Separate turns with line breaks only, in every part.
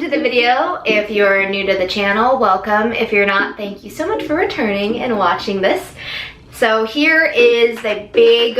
to the video. If you're new to the channel, welcome. If you're not, thank you so much for returning and watching this. So here is the big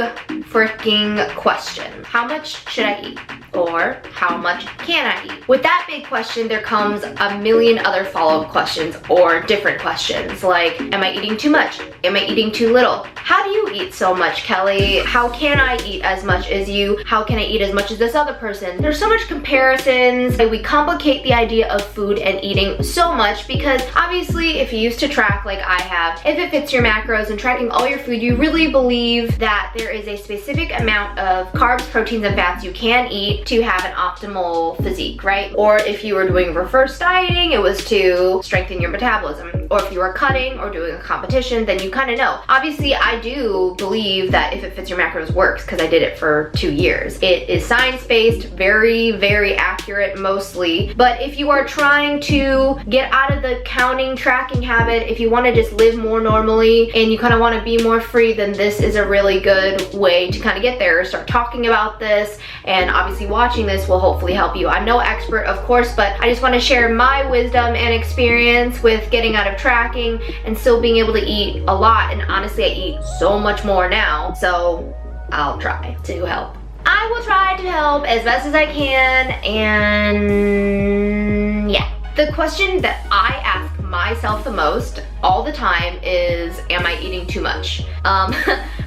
freaking question. How much should I eat? Or how much can I eat? With that big question, there comes a million other follow-up questions or different questions like, am I eating too much? Am I eating too little? How do you eat so much, Kelly? How can I eat as much as you? How can I eat as much as this other person? There's so much comparisons. We complicate the idea of food and eating so much because obviously if you used to track like I have, if it fits your macros and tracking all your food, you really believe that there is a specific amount of carbs, proteins, and fats you can eat to have an optimal physique, right? Or if you were doing reverse dieting, it was to strengthen your metabolism. Or if you were cutting or doing a competition, then you kind of know. Obviously, I do believe that if it fits your macros works because I did it for 2 years. It is science-based, very, very accurate mostly. But if you are trying to get out of the counting, tracking habit, if you want to just live more normally and you kind of want to be more free, then this is a really good way to kind of get there. Start talking about this, and obviously watching this will hopefully help you. I'm no expert, of course, but I just want to share my wisdom and experience with getting out of tracking and still being able to eat a lot. And honestly, I eat so much more now, so I'll try to help. I will try to help as best as I can, and yeah. The question that I ask myself the most all the time is, am I eating too much?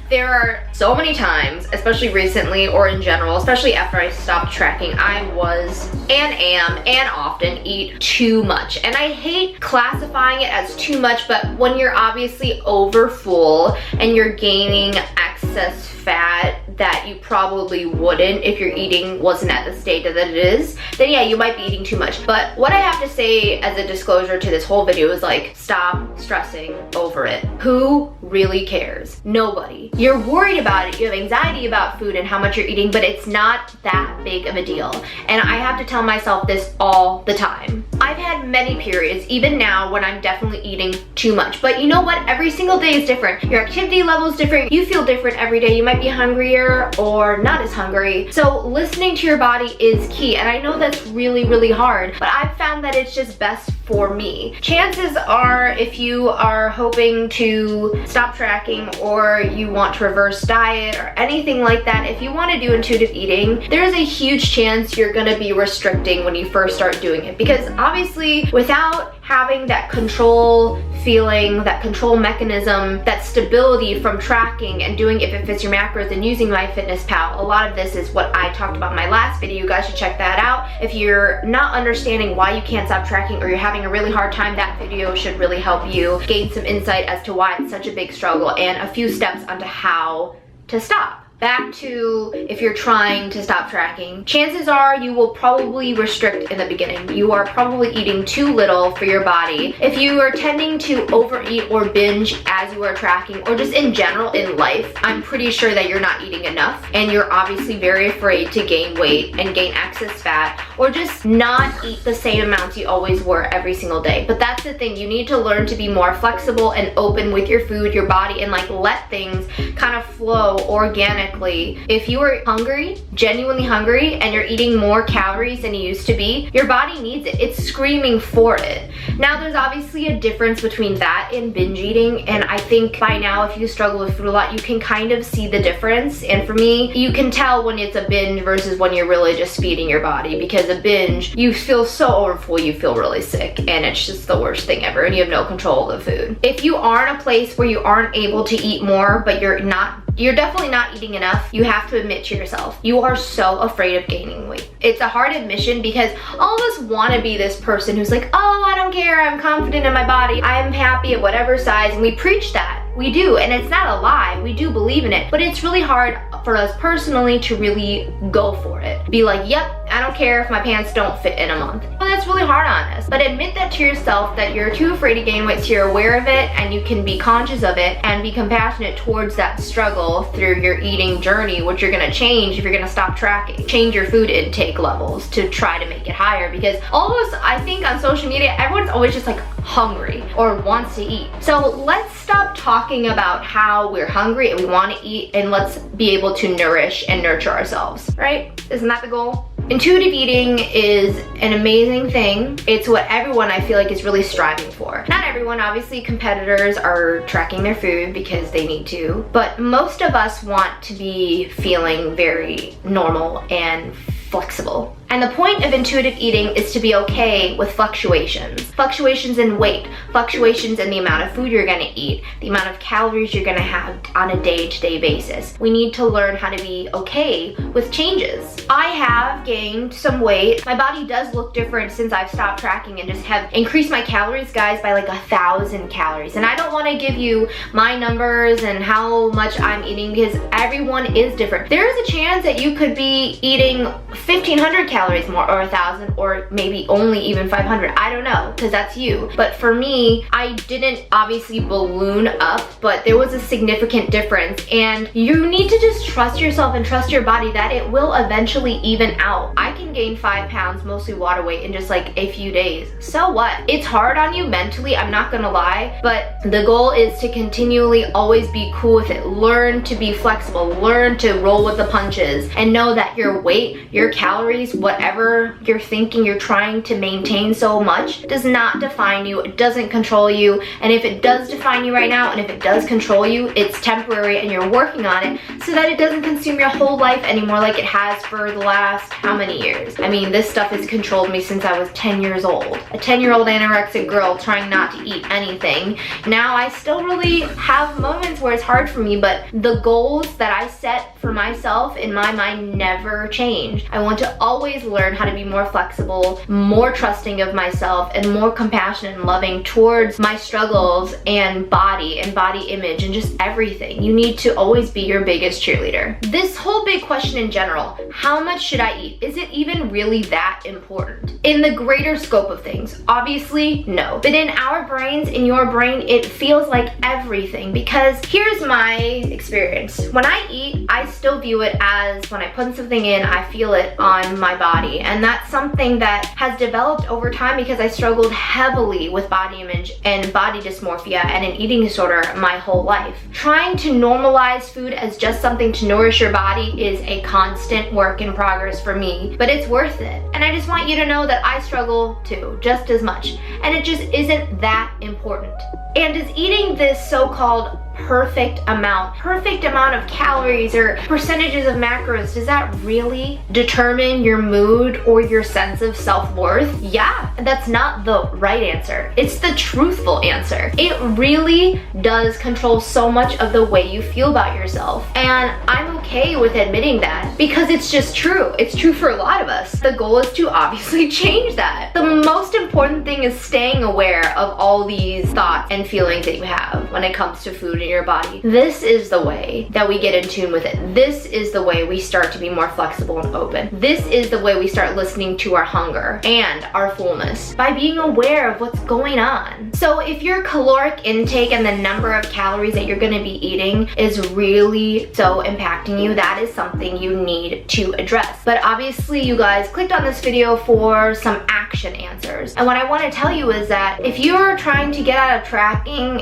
There are so many times, especially recently or in general, especially after I stopped tracking, I was and am and often eat too much. And I hate classifying it as too much, but when you're obviously over full and you're gaining excess fat that you probably wouldn't if your eating wasn't at the state that it is, then yeah, you might be eating too much. But what I have to say as a disclosure to this whole video is like, stop stressing over it. Who really cares? Nobody. You're worried about it, you have anxiety about food and how much you're eating, but it's not that big of a deal. And I have to tell myself this all the time. I've had many periods, even now, when I'm definitely eating too much. But you know what? Every single day is different. Your activity level is different. You feel different every day. You might be hungrier or not as hungry. So listening to your body is key. And I know that's really, really hard, but I've found that it's just best for me. Chances are, if you are hoping to stop tracking or you want to reverse diet or anything like that, if you want to do intuitive eating, there's a huge chance you're going to be restricting when you first start doing it, because obviously without having that control feeling, that control mechanism, that stability from tracking and doing if it fits your macros and using MyFitnessPal. A lot of this is what I talked about in my last video. You guys should check that out. If you're not understanding why you can't stop tracking or you're having a really hard time, that video should really help you gain some insight as to why it's such a big struggle and a few steps onto how to stop. Back to if you're trying to stop tracking, chances are you will probably restrict in the beginning. You are probably eating too little for your body. If you are tending to overeat or binge as you are tracking, or just in general in life, I'm pretty sure that you're not eating enough and you're obviously very afraid to gain weight and gain excess fat, or just not eat the same amounts you always were every single day. But that's the thing, you need to learn to be more flexible and open with your food, your body, and like let things kind of flow organically. If you are hungry, genuinely hungry, and you're eating more calories than you used to be, your body needs it. It's screaming for it. Now, there's obviously a difference between that and binge eating, and I think by now, if you struggle with food a lot, you can kind of see the difference. And for me, you can tell when it's a binge versus when you're really just feeding your body, because a binge, you feel so overfull, you feel really sick, and it's just the worst thing ever, and you have no control of the food. If you are in a place where you aren't able to eat more, but you're definitely not eating enough, you have to admit to yourself, you are so afraid of gaining weight. It's a hard admission because all of us want to be this person who's like, oh, I don't care, I'm confident in my body, I'm happy at whatever size, and we preach that. We do, and it's not a lie. We do believe in it, but it's really hard for us personally to really go for it. Be like, yep, I don't care if my pants don't fit in a month. Well, that's really hard on us. But admit that to yourself, that you're too afraid to gain weight, so you're aware of it and you can be conscious of it and be compassionate towards that struggle through your eating journey, which you're gonna change if you're gonna stop tracking. Change your food intake levels to try to make it higher, because all of us, I think on social media, everyone's always just like hungry or wants to eat. So let's stop talking about how we're hungry and we want to eat, and let's be able to nourish and nurture ourselves, right? Isn't that the goal? Intuitive eating is an amazing thing. It's what everyone I feel like is really striving for. Not everyone, obviously competitors are tracking their food because they need to, but most of us want to be feeling very normal and flexible. And the point of intuitive eating is to be okay with fluctuations. Fluctuations in weight, fluctuations in the amount of food you're gonna eat, the amount of calories you're gonna have on a day-to-day basis. We need to learn how to be okay with changes. I have gained some weight. My body does look different since I've stopped tracking and just have increased my calories, guys, by like 1,000 calories. And I don't wanna give you my numbers and how much I'm eating because everyone is different. There is a chance that you could be eating 1,500 calories more, or 1,000, or maybe only even 500. I don't know, because that's you. But for me, I didn't obviously balloon up, but there was a significant difference. And you need to just trust yourself and trust your body that it will eventually even out. I can gain 5 pounds, mostly water weight, in just like a few days. So what? It's hard on you mentally, I'm not gonna lie, but the goal is to continually always be cool with it. Learn to be flexible, learn to roll with the punches, and know that your weight, your calories, whatever you're thinking you're trying to maintain so much does not define you. It doesn't control you. And if it does define you right now, and if it does control you, it's temporary and you're working on it so that it doesn't consume your whole life anymore like it has for the last how many years? I mean, this stuff has controlled me since I was 10 years old. A 10-year-old anorexic girl trying not to eat anything. Now I still really have moments where it's hard for me, but the goals that I set for myself in my mind never change. I want to always learn how to be more flexible, more trusting of myself, and more compassionate and loving towards my struggles and body image and just everything. You need to always be your biggest cheerleader. This whole big question in general, how much should I eat? Is it even really that important? In the greater scope of things, obviously no. But in our brains, in your brain, it feels like everything, because here's my experience. When I eat, I still view it as when I put something in, I feel it on my body. And that's something that has developed over time because I struggled heavily with body image and body dysmorphia and an eating disorder my whole life. Trying to normalize food as just something to nourish your body is a constant work in progress for me, but it's worth it. And I just want you to know that I struggle too, just as much. And it just isn't that important. And is eating this so-called perfect amount of calories or percentages of macros, does that really determine your mood or your sense of self-worth? Yeah, that's not the right answer. It's the truthful answer. It really does control so much of the way you feel about yourself. And I'm okay with admitting that because it's just true. It's true for a lot of us. The goal is to obviously change that. The most important thing is staying aware of all these thoughts and feelings that you have when it comes to food in your body. This is the way that we get in tune with it. This is the way we start to be more flexible and open. This is the way we start listening to our hunger and our fullness by being aware of what's going on. So if your caloric intake and the number of calories that you're going to be eating is really so impacting you, that is something you need to address. But obviously you guys clicked on this video for some action answers. And what I want to tell you is that if you're trying to get out of tracking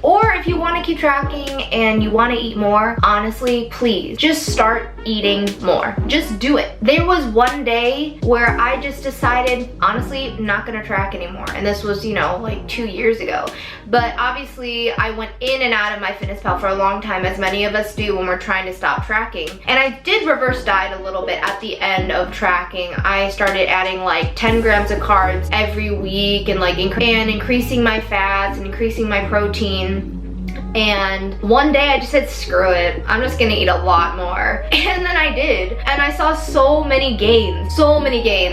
or if you want to keep tracking and you want to eat more, honestly, please just start eating more. Just do it. There was one day where I just decided, honestly, I'm not gonna track anymore. And this was, like 2 years ago. But obviously I went in and out of my MyFitnessPal for a long time, as many of us do when we're trying to stop tracking. And I did reverse diet a little bit at the end of tracking. I started adding like 10 grams of carbs every week and increasing my fats and increasing my protein. And one day I just said, screw it, I'm just gonna eat a lot more. And then I did. And I saw so many gains,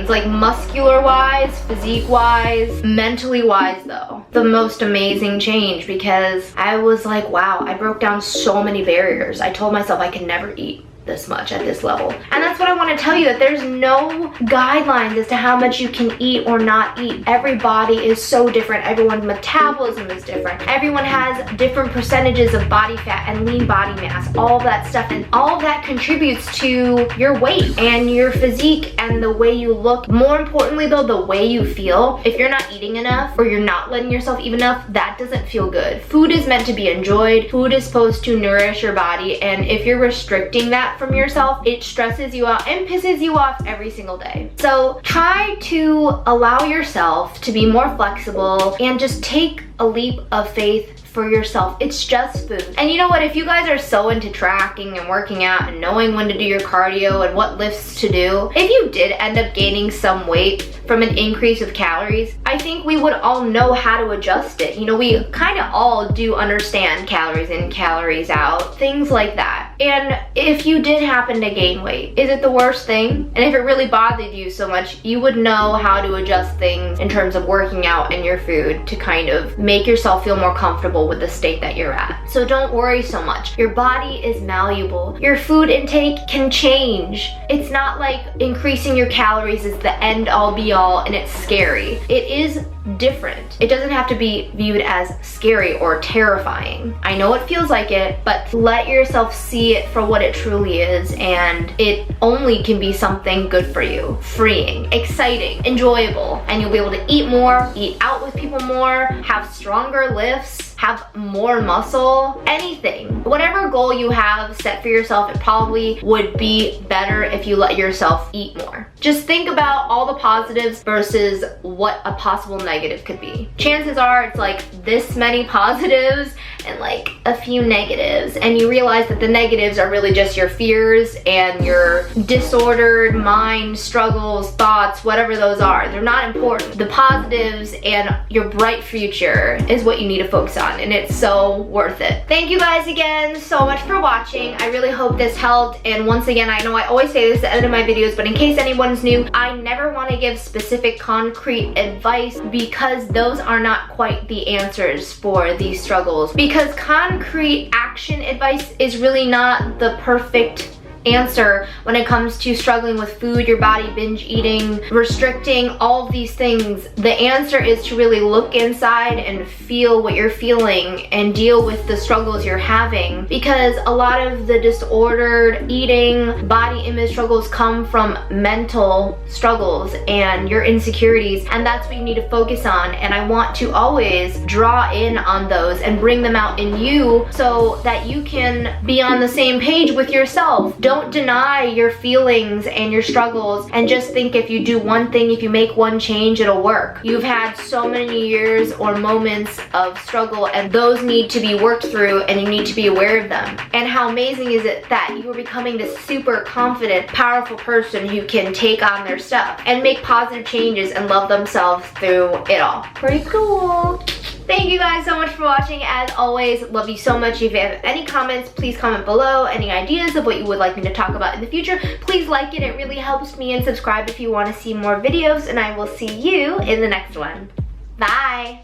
like muscular wise, physique wise, mentally wise though. The most amazing change, because I was like, wow, I broke down so many barriers. I told myself I could never eat this much at this level. And that's what I want to tell you, that there's no guidelines as to how much you can eat or not eat. Every body is so different. Everyone's metabolism is different. Everyone has different percentages of body fat and lean body mass, all that stuff, and all of that contributes to your weight and your physique and the way you look. More importantly though, the way you feel. If you're not eating enough or you're not letting yourself eat enough, that doesn't feel good. Food is meant to be enjoyed. Food is supposed to nourish your body, and if you're restricting that that from yourself, it stresses you out and pisses you off every single day. So try to allow yourself to be more flexible and just take a leap of faith for yourself. It's just food. And you know what, if you guys are so into tracking and working out and knowing when to do your cardio and what lifts to do, if you did end up gaining some weight from an increase of calories, I think we would all know how to adjust it. You know, we kind of all do understand calories in, calories out, things like that. And if you did happen to gain weight, is it the worst thing? And if it really bothered you so much, you would know how to adjust things in terms of working out and your food to kind of make yourself feel more comfortable with the state that you're at. So don't worry so much. Your body is malleable. Your food intake can change. It's not like increasing your calories is the end all be all and it's scary. It is different. It doesn't have to be viewed as scary or terrifying. I know it feels like it, but let yourself see it for what it truly is, and it only can be something good for you. Freeing, exciting, enjoyable, and you'll be able to eat more, eat out with people more, have stronger lifts, have more muscle, anything. Whatever goal you have set for yourself, it probably would be better if you let yourself eat more. Just think about all the positives versus what a possible negative could be. Chances are it's like this many positives and like a few negatives, and you realize that the negatives are really just your fears and your disordered mind struggles, thoughts, whatever those are. They're not important. The positives and your bright future is what you need to focus on, and it's so worth it. Thank you guys again so much for watching. I really hope this helped, and once again, I know I always say this at the end of my videos, but in case anyone's new, I never want to give specific concrete advice because those are not quite the answers for these struggles. Because concrete action advice is really not the perfect answer when it comes to struggling with food, your body, binge eating, restricting, all of these things. The answer is to really look inside and feel what you're feeling and deal with the struggles you're having, because a lot of the disordered eating, body image struggles come from mental struggles and your insecurities, and that's what you need to focus on. And I want to always draw in on those and bring them out in you so that you can be on the same page with yourself. Don't deny your feelings and your struggles and just think if you do one thing, if you make one change, it'll work. You've had so many years or moments of struggle, and those need to be worked through, and you need to be aware of them. And how amazing is it that you are becoming this super confident, powerful person who can take on their stuff and make positive changes and love themselves through it all. Pretty cool. Thank you guys so much for watching. As always, love you so much. If you have any comments, please comment below. Any ideas of what you would like me to talk about in the future, please like it. It really helps me, and subscribe if you want to see more videos, and I will see you in the next one. Bye.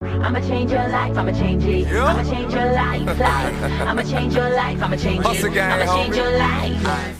I'ma change your life, I'ma change it. I'ma change your life. I'ma change your life, I'ma change it. I'ma change your life.